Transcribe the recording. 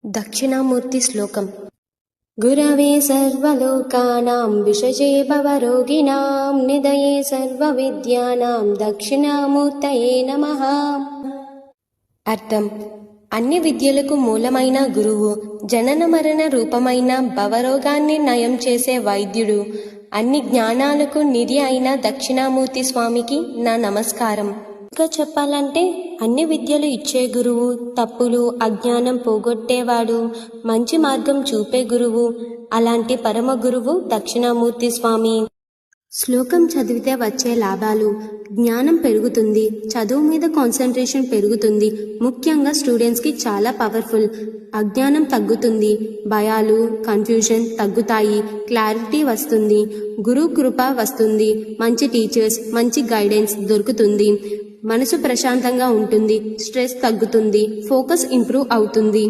దక్షిణామూర్తి శ్లోకం. గురవే సర్వలోకానాం విషజే భవరోగిణాం నిదయే సర్వవిద్యానాం దక్షిణామూర్తయే నమః. అర్థం: అన్ని విద్యలకు మూలమైన గురువు, జనన మరణ రూపమైన భవరోగాన్ని నయం చేసే వైద్యుడు, అన్ని జ్ఞానాలకు నిధి అయిన దక్షిణామూర్తి స్వామికి నా నమస్కారం. ఇంకా చెప్పాలంటే అన్ని విద్యలు ఇచ్చే గురువు, తప్పులు అజ్ఞానం పోగొట్టేవాడు, మంచి మార్గం చూపే గురువు, అలాంటి పరమ గురువు దక్షిణామూర్తి స్వామి. శ్లోకం చదివితే వచ్చే లాభాలు: జ్ఞానం పెరుగుతుంది, చదువు మీద కాన్సన్ట్రేషన్ పెరుగుతుంది, ముఖ్యంగా స్టూడెంట్స్కి చాలా పవర్ఫుల్. అజ్ఞానం తగ్గుతుంది, భయాలు కన్ఫ్యూజన్ తగ్గుతాయి, క్లారిటీ వస్తుంది, గురు కృప వస్తుంది, మంచి టీచర్స్ మంచి గైడెన్స్ దొరుకుతుంది, మనసు ప్రశాంతంగా ఉంటుంది, స్ట్రెస్ తగ్గుతుంది, ఫోకస్ ఇంప్రూవ్ అవుతుంది.